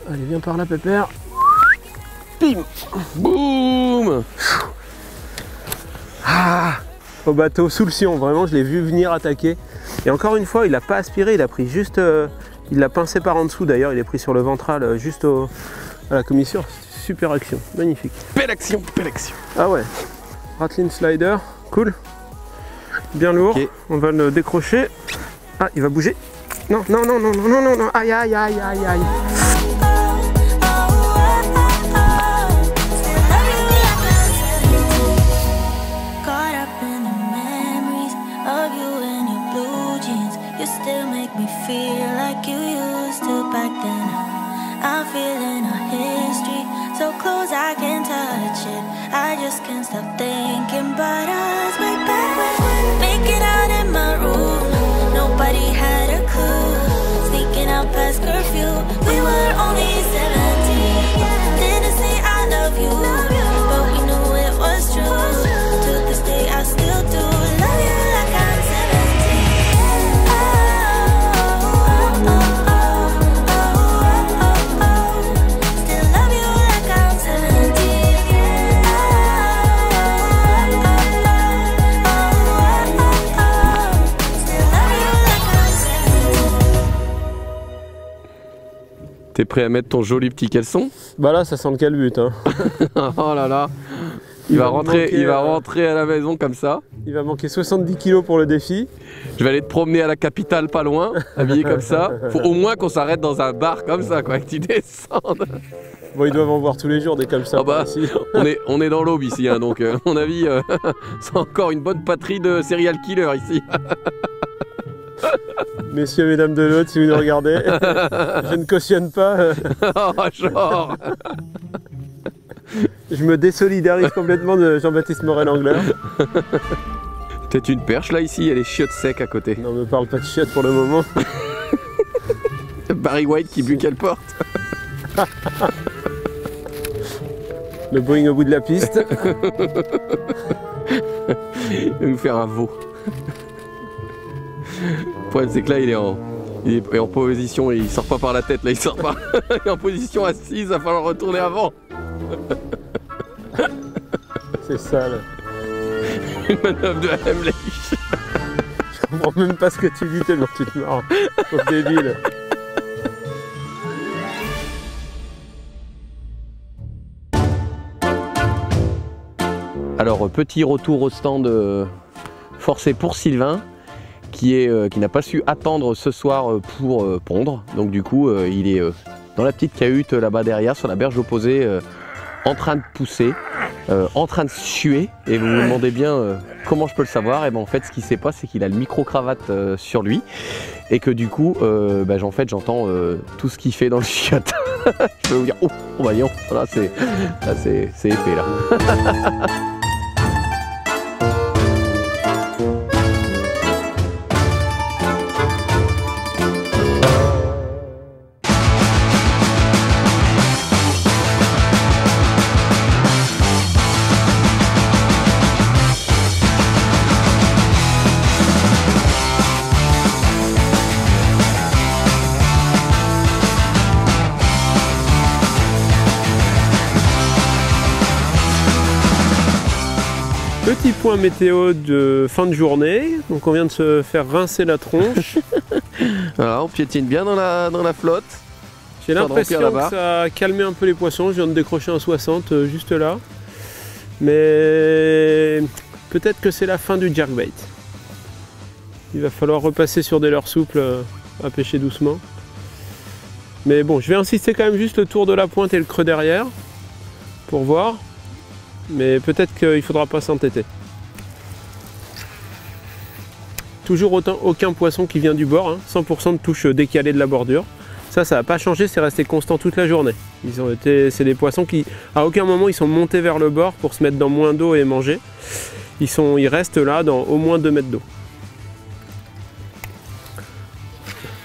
Allez, viens par là, pépère. Bim. Boum. Ah, au bateau, sous le sillon, vraiment, je l'ai vu venir attaquer. Et encore une fois, il n'a pas aspiré, il a pris juste... il l'a pincé par en dessous, d'ailleurs, il est pris sur le ventral, juste à la commissure. Super action, magnifique. Belle action, belle action. Ah ouais, Rattling Slider, cool. Bien lourd, Ok. On va le décrocher. Ah, il va bouger. Non, non, non, non, non, non, non, non, aïe, aïe, aïe, aïe, aïe. Caught up in the memories of you and your blue jeans. You still make me feel like you used to back then. I'm feeling our history so close I can touch it. I just can't stop thinking about us way back when. Making out in my room, nobody had a clue. Sneaking out past curfew, we were only 17. Didn't say I love you, but we knew it was true. To this day I still do love you like I'm 17. Still love you like I'm 17. T'es prêt à mettre ton joli petit caleçon? Bah là, ça sent le calbut. Hein. Oh là là. Il va rentrer à la maison comme ça. Il va manquer 70 kilos pour le défi. Je vais aller te promener à la capitale pas loin, habillé comme ça. Faut au moins qu'on s'arrête dans un bar comme ça, quoi, que tu descendes. Bon, ils doivent en voir tous les jours des comme ça. Ah bah, ici. on est dans l'aube ici, hein, donc à mon avis, c'est encore une bonne patrie de serial killer ici. Messieurs, mesdames de l'autre, si vous nous regardez, je ne cautionne pas. Oh, genre. Je me désolidarise complètement de Jean-Baptiste Morel-Angler. Peut-être une perche là ici, il y a les chiottes secs à côté. Non, me parle pas de chiottes pour le moment. Barry White qui but quelle porte. Le Boeing au bout de la piste. Il va nous faire un veau. Le problème c'est que là il est en position, il sort pas par la tête, là il sort pas. Il est en position assise, il va falloir retourner avant. C'est sale. Une manœuvre de Heimlich. Je comprends même pas ce que tu dis tellement tu te marres. Pauvre débile. Alors petit retour au stand forcé pour Sylvain qui n'a pas su attendre ce soir pour pondre. Donc du coup il est dans la petite cahute là-bas derrière sur la berge opposée en train de pousser, en train de suer. Et vous vous demandez bien comment je peux le savoir. Et ben en fait ce qui s'est passé c'est qu'il a le micro-cravate sur lui et que du coup en fait j'entends tout ce qu'il fait dans le chiotte. Je peux vous dire, oh voyons, là c'est épais là. Petit point météo de fin de journée. Donc on vient de se faire rincer la tronche. Voilà, on piétine bien dans la flotte. J'ai l'impression que ça a calmé un peu les poissons. Je viens de décrocher un 60 juste là. Mais peut-être que c'est la fin du jerkbait. Il va falloir repasser sur des leurres souples à pêcher doucement. Mais bon, je vais insister quand même juste le tour de la pointe et le creux derrière pour voir. Mais peut-être qu'il ne faudra pas s'entêter. Toujours aucun poisson qui vient du bord, hein, 100% de touche décalée de la bordure. Ça n'a pas changé, c'est resté constant toute la journée. C'est des poissons qui, à aucun moment, ils sont montés vers le bord pour se mettre dans moins d'eau et manger. Ils restent là dans au moins 2 mètres d'eau.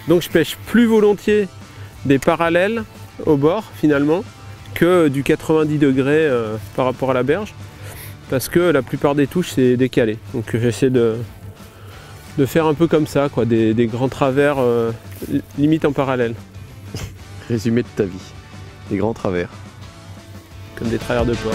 Donc je pêche plus volontiers des parallèles au bord finalement que du 90 degrés par rapport à la berge, parce que la plupart des touches c'est décalé. Donc j'essaie de faire un peu comme ça, quoi, des grands travers limite en parallèle. Résumé de ta vie, des grands travers. Comme des travers de porc.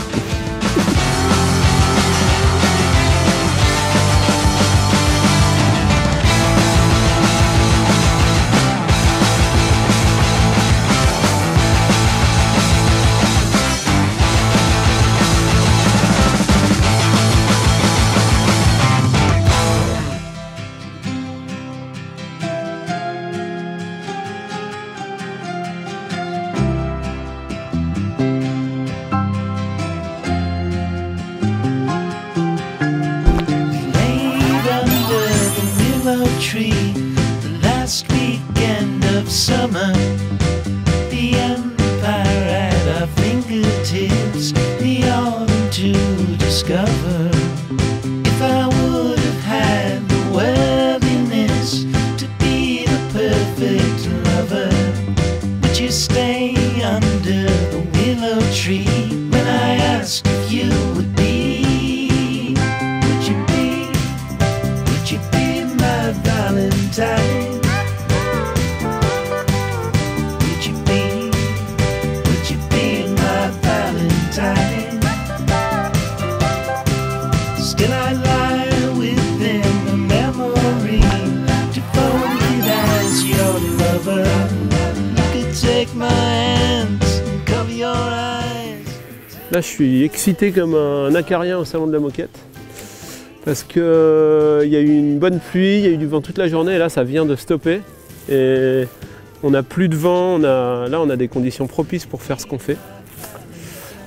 Tree, the last weekend of summer, the empire at our fingertips, the autumn to discover. If I would have had the worthiness to be the perfect lover, would you stay under the willow tree when I asked if you would be? Would you be my Valentine? Would you be my Valentine? Still I lie within the memory, devoted as your lover. You could take my hands and cover your eyes. Là, je suis excité comme un acarien au salon de la moquette. Parce que il y a eu une bonne pluie, il y a eu du vent toute la journée et là, ça vient de stopper. Et on n'a plus de vent, là, on a des conditions propices pour faire ce qu'on fait.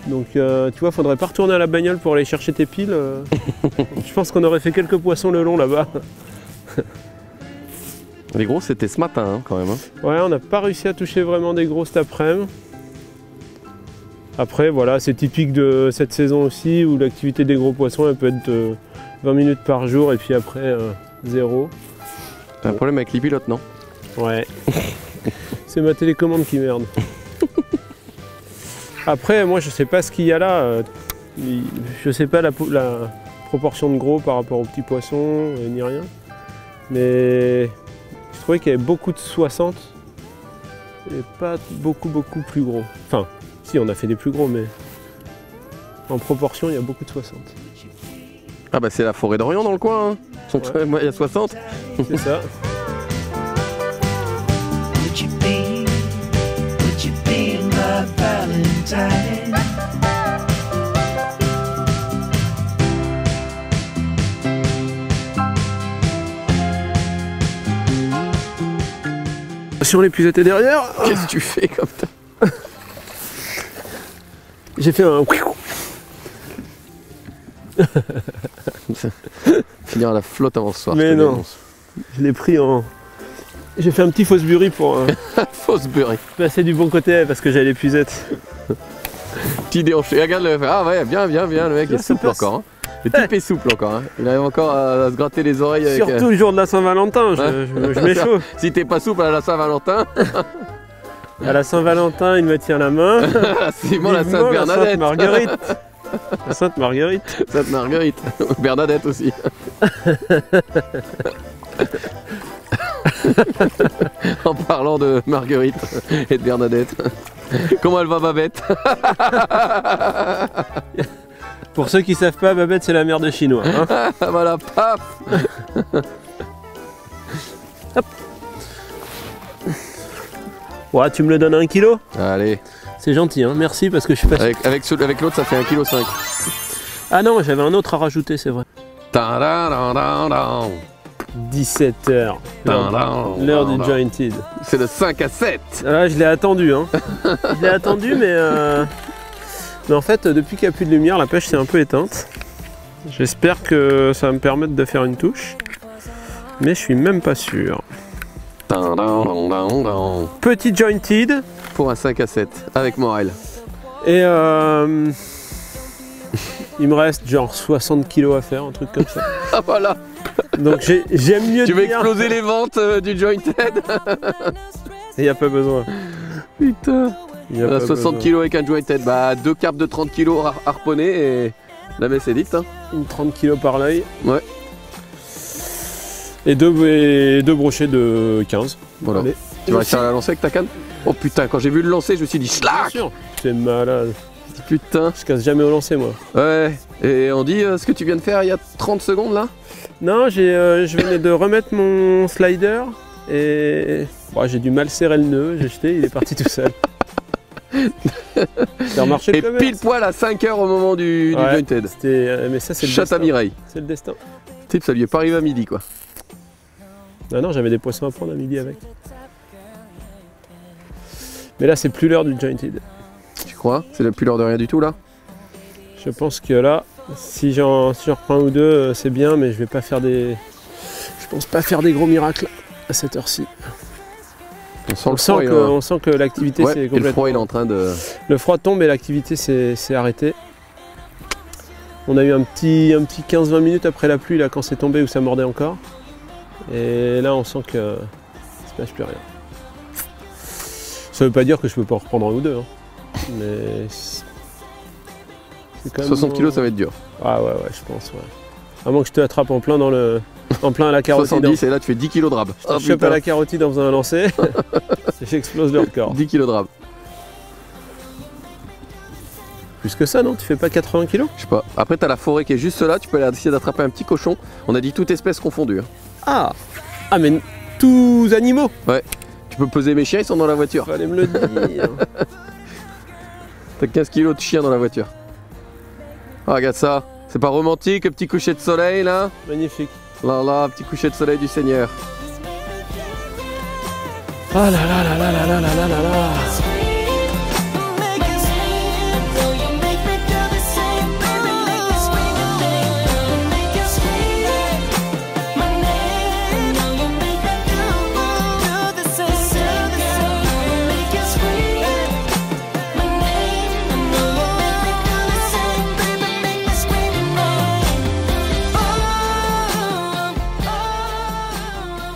Donc, tu vois, faudrait pas retourner à la bagnole pour aller chercher tes piles. Je pense qu'on aurait fait quelques poissons le long là-bas. Les gros, c'était ce matin hein, quand même. Hein. Ouais, on n'a pas réussi à toucher vraiment des gros cet après-midi. Après, voilà, c'est typique de cette saison aussi où l'activité des gros poissons, elle peut être 20 minutes par jour et puis après, 0. T'as un problème avec les pilotes, non? Ouais. C'est ma télécommande qui merde. Après, moi, je sais pas ce qu'il y a là. Je sais pas la proportion de gros par rapport aux petits poissons, ni rien. Mais je trouvais qu'il y avait beaucoup de 60 et pas beaucoup plus gros. Enfin, si, on a fait des plus gros, mais en proportion, il y a beaucoup de 60. Ah bah c'est la forêt d'Orient dans le coin. Hein. Il y a 60. C'est ça. Would you be my Valentine? Sur les puisettes derrière, Qu'est-ce que tu fais comme ça? j'ai fait un... Finir à la flotte avant ce soir. Mais je te non. dénonce. Je l'ai pris en... J'ai fait un petit Fosbury pour Fausse beurrée. passer du bon côté parce que j'avais les puisettes. Petit déhanché. Regarde le. Ah ouais, bien, le mec Là, est ça souple passe. encore. Hein. Le type est souple encore. Hein. Il arrive encore à se gratter les oreilles avec. Surtout le jour de la Saint-Valentin, je m'échauffe. Si t'es pas souple à la Saint-Valentin, À la Saint-Valentin, il me tient la main. c'est bon la Vivement Sainte-Bernadette. Sainte-Marguerite. La Sainte-Marguerite. Sainte-Marguerite. Bernadette aussi. En parlant de Marguerite et de Bernadette. Comment elle va Babette? Pour ceux qui savent pas, Babette c'est la mère de Chinois. Hein. Voilà, paf. Ouais, tu me le donnes à 1 kilo? Allez, C'est gentil, hein. Merci parce que je suis pas... avec l'autre ça fait 1,5 kg. Ah non, j'avais un autre à rajouter, c'est vrai. 17h. L'heure du jointed. C'est le 5 à 7. Là, je l'ai attendu, hein. Je l'ai attendu, mais en fait, depuis qu'il n'y a plus de lumière, la pêche s'est un peu éteinte. J'espère que ça va me permettre de faire une touche, mais je suis même pas sûr. Petit jointed Pour un 5 à 7 avec Morel. et il me reste genre 60 kilos à faire, un truc comme ça. Ah voilà. Donc j'aime mieux Tu veux dire. exploser les ventes du jointed? Il n'y a pas besoin. Putain. Y a pas 60 besoin. kilos avec un jointed. Bah 2 carpes de 30 kilos harponnés et la messe est dite. Hein. Une 30 kilos par l'œil. Ouais. Et deux brochets de 15. Voilà. Allez. Tu vas réussir à la lancer avec ta canne? Oh putain, quand j'ai vu le lancer, je me suis dit Bien schlac. sûr. C'est malade. Putain. Je casse jamais au lancer, moi. Ouais. Et on dit ce que tu viens de faire il y a 30 secondes là? Non, je venais de remettre mon slider et j'ai dû mal serrer le nœud. J'ai jeté, il est parti tout seul. C'est remarché Et le commerce. pile poil à 5 heures au moment du Ouais, jointed. mais ça c'est le Chatte à destin. Mireille. C'est le destin. Type, ça lui est pas arrivé à midi quoi. Ah non, j'avais des poissons à prendre à midi avec. Mais là, c'est plus l'heure du jointed. Tu crois? C'est plus l'heure de rien du tout là? Je pense que là, si j'en reprends un ou deux, c'est bien, mais je vais pas faire des. Je pense pas faire des gros miracles à cette heure-ci. On sent On le froid. sent que l'activité Ouais, c'est et le complètement. froid il est en train de. Le froid tombe et l'activité s'est arrêtée. On a eu un petit 15-20 minutes après la pluie là quand c'est tombé où ça mordait encore. Et là on sent que il se passe plus rien. Ça veut pas dire que je peux pas en reprendre un ou deux. Hein. Mais c'est quand même 60 kilos ça va être dur. Ah ouais je pense ouais. À moins que je te attrape en plein à la carotide. 70 et là tu fais 10 kilos de rab. Je chope à la carotide en faisant un lancer. J'explose le record. 10 kilos de rab. Plus que ça non? Tu fais pas 80 kilos? Je sais pas. Après t'as la forêt qui est juste là, tu peux aller essayer d'attraper un petit cochon. On a dit toute espèce confondue. Hein. Ah mais tous animaux? Tu peux peser mes chiens, ils sont dans la voiture. Fallait me le dire. T'as 15 kilos de chiens dans la voiture. Oh, regarde ça. C'est pas romantique, un petit coucher de soleil là? Magnifique. Là, là, un petit coucher de soleil du Seigneur. Ah là là là là là là là là là.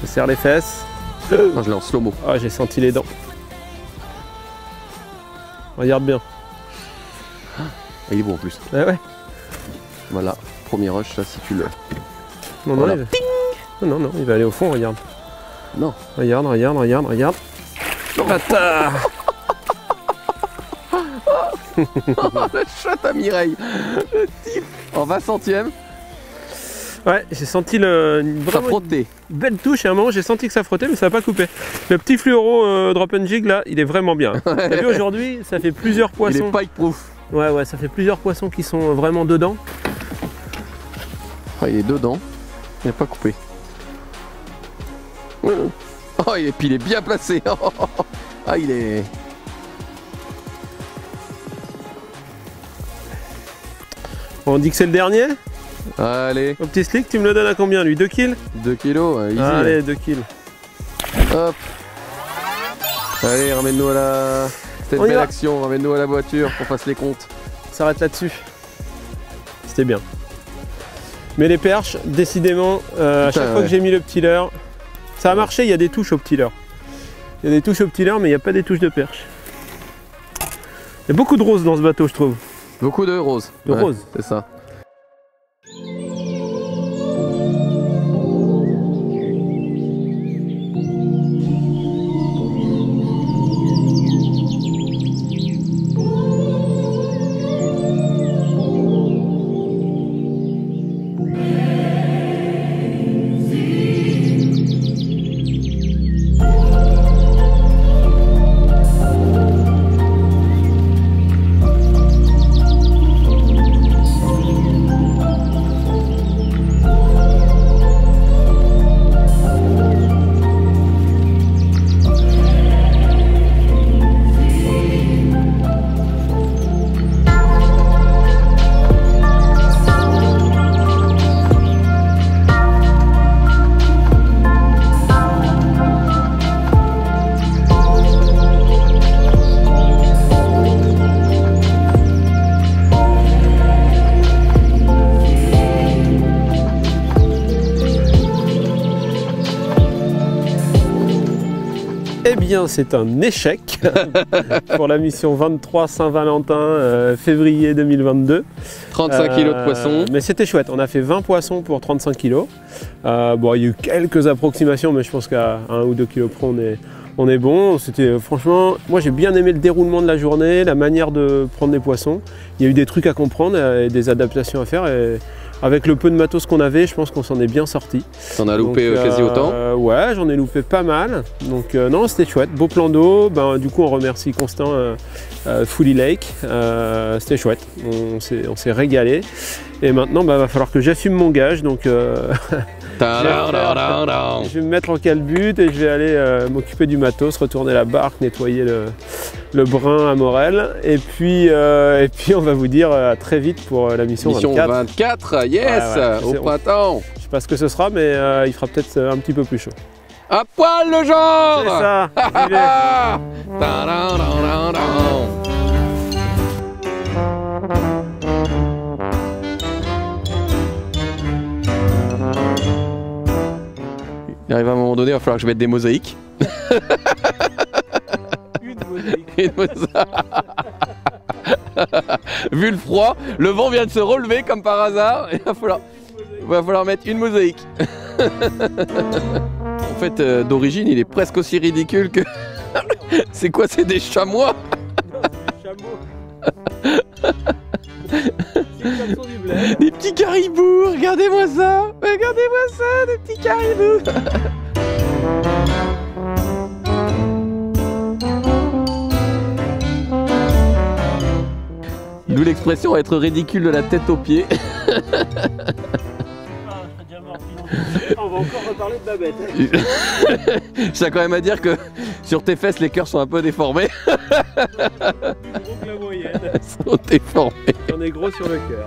Je serre les fesses. Non, je l'ai en slow-mo. Ah, j'ai senti les dents. Regarde bien. Il est bon en plus. Ouais, ouais. Voilà, premier rush là si tu le... Non, non, Voilà. non, non, il va aller au fond, regarde. Non. Regarde, regarde, regarde, regarde. Bâtard. Le shot à Mireille. Le type. En 20 centièmes, Ouais, j'ai senti une ça vraiment frottait. une belle touche et à un moment j'ai senti que ça frottait mais ça n'a pas coupé. Le petit fluoro drop and jig là, il est vraiment bien. T'as vu aujourd'hui, ça fait plusieurs Il poissons. est pike proof. Ouais, ouais, ça fait plusieurs poissons qui sont vraiment dedans. Ah, il est dedans. Il n'est pas coupé. Oh, et puis il est bien placé. Ah, il est... On dit que c'est le dernier. Allez, Mon petit slick, tu me le donnes à combien lui? 2 kills? 2 kilos, easy. Allez, 2 kills. Hop. Allez, ramène-nous à la... C'était On une y belle va. action, ramène-nous à la voiture qu'on fasse les comptes. On s'arrête là-dessus. C'était bien. Mais les perches, décidément, à chaque fois ouais. que j'ai mis le petit leurre, ça a marché, il y a des touches au petit leurre. Il y a des touches au petit leurre, mais il n'y a pas des touches de perche. Il y a beaucoup de roses dans ce bateau, je trouve. Beaucoup de roses. De roses. C'est ça. Eh bien, c'est un échec pour la mission 23 Saint-Valentin, février 2022. 35 kilos de poisson. Mais c'était chouette, on a fait 20 poissons pour 35 kilos. Bon, il y a eu quelques approximations, mais je pense qu'à 1 ou 2 kilos près, on est bon. C'était franchement, moi j'ai bien aimé le déroulement de la journée, la manière de prendre les poissons. Il y a eu des trucs à comprendre et des adaptations à faire. Et avec le peu de matos qu'on avait, je pense qu'on s'en est bien sorti. T'en as loupé Donc, quasi autant. Ouais, j'en ai loupé pas mal. Donc non, c'était chouette. Beau plan d'eau. Ben, du coup, on remercie Constant Fully Lake. C'était chouette. On s'est régalé. Et maintenant, va falloir que j'assume mon gage. Donc Ta-da-da-da-da. je vais me mettre en calbut et je vais aller m'occuper du matos, retourner la barque, nettoyer le brin à Morel. Et puis on va vous dire à très vite pour la mission Mission 24. 24, yes, Ouais, je sais, au printemps. Je sais pas ce que ce sera, mais il fera peut-être un petit peu plus chaud. À poil le genre. C'est ça. J'y vais. Ah Ta-da-da-da-da. Il arrive à un moment donné, il va falloir que je mette des mosaïques. Une mosaïque. Une mosaïque. Vu le froid, le vent vient de se relever comme par hasard. Il va falloir mettre une mosaïque. En fait, d'origine, il est presque aussi ridicule que... C'est quoi, c'est des chamois? Des petits caribous, regardez-moi ça. Regardez-moi ça, des petits caribous. D'où l'expression être ridicule de la tête aux pieds. On va encore reparler de Babette. Je tiens quand même à dire que sur tes fesses, les cœurs sont un peu déformés. Gros que la moyenne. Ils sont déformés. On est gros sur le cœur.